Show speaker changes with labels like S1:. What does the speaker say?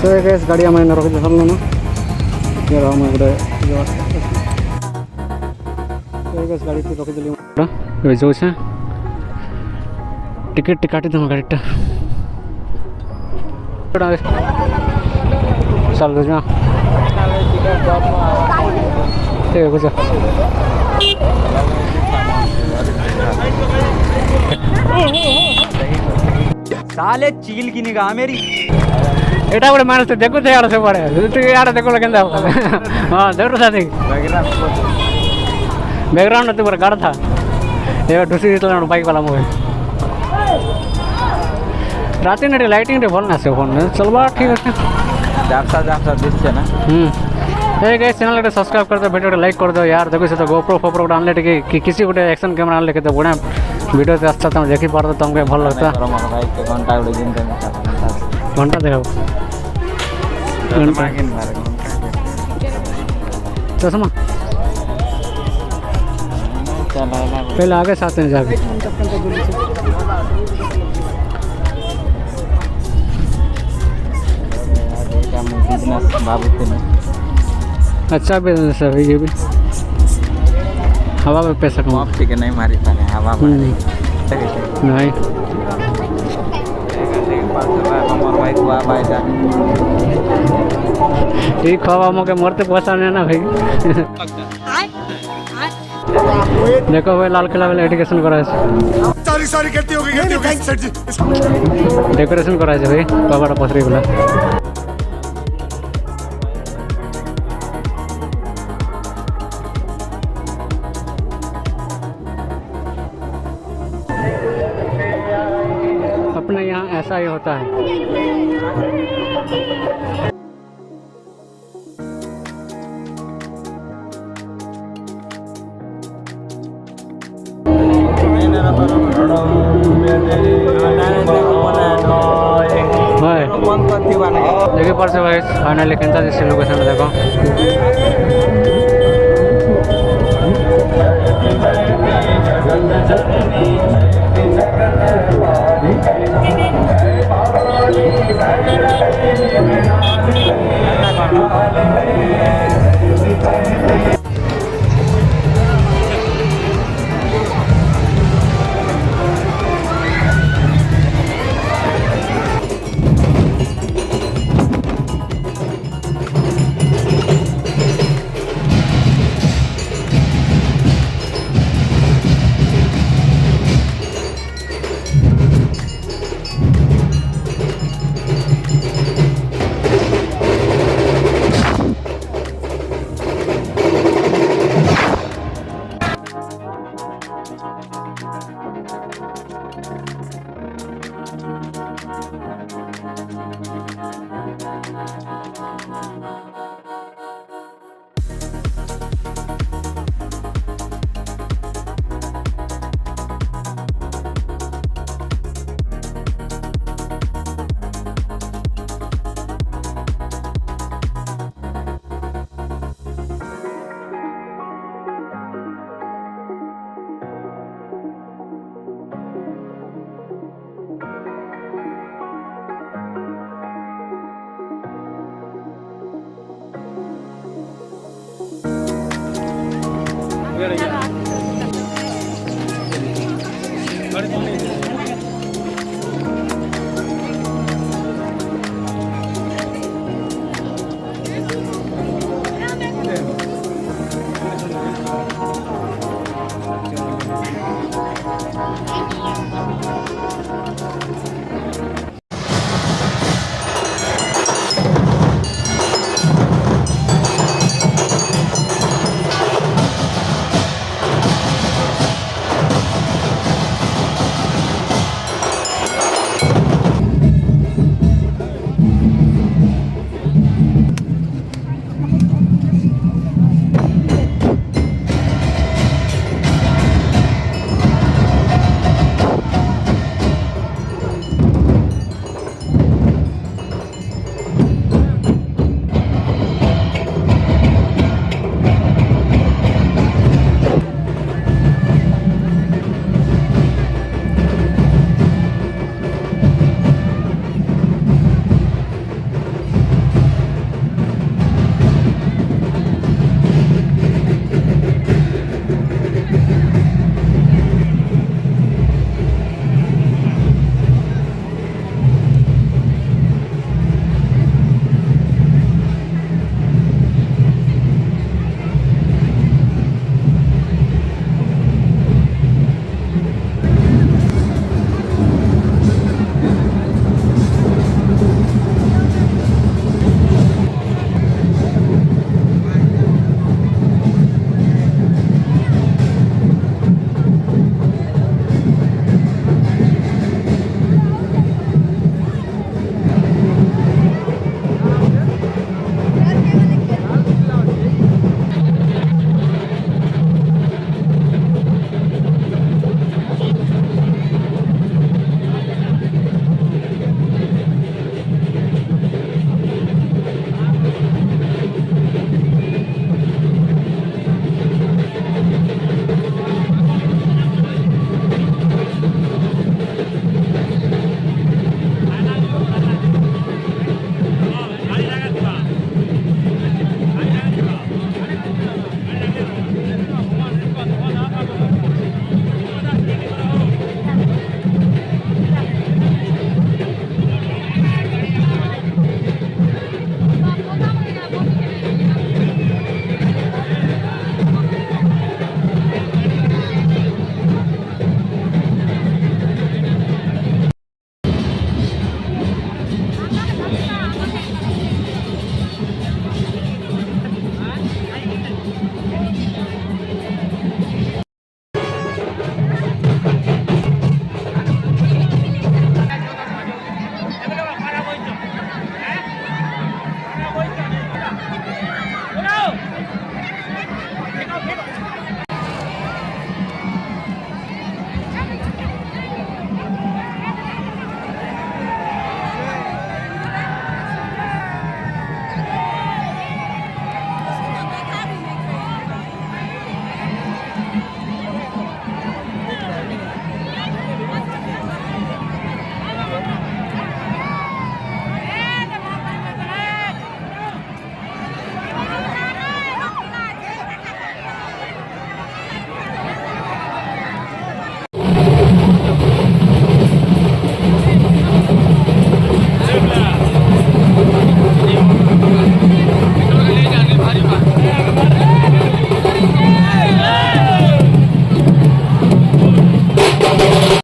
S1: तो गैस गाड़ी आम रखी सारे ना गोटे गैस गाड़ी रखीदी जाऊे टिकेट काटिदेम गाड़ीटा चल जा ठीक है
S2: साले चील की निगाह मेरी
S1: एटा गोटे मानस देखु यार से पड़े यार देखो के हाँ देखो साथी बैकग्राउंड तो पूरा गाड़ था ये ढुसी बाइक वाला मुझे राति ने लाइटिंग भल ना से फोन चलवा ठीक अच्छे
S2: ना
S1: गैस चैनल के सब्सक्राइब कर दो वीडियो लाइक कर दो यार देखो से तो गोप्रो फोप्रो गोटे आनले कि किसी गोटे एक्शन कैमरा आनले तो बढ़िया वीडियो से आसता तुम देखी पार तुमको भल लगता घंटा देखो चश्मा पहले आगे साथ में जाके अच्छा बिजनेस है ये भी हवा में पैसा कमा
S2: ठीक है नहीं मारी पाने हवा नहीं
S1: ठीक हवा मौके मरते पैसा नहीं ना भाई देखो भाई लाल किला वाले एडुकेशन करा
S3: सारी कहती होगी
S1: डेकोरेशन करा भाई बाबा पसरी वाला अपने यहाँ ऐसा ही होता है। देखिए पर से भाई फाइनली केंता जैसे लोकेशन देखो
S3: वगैरह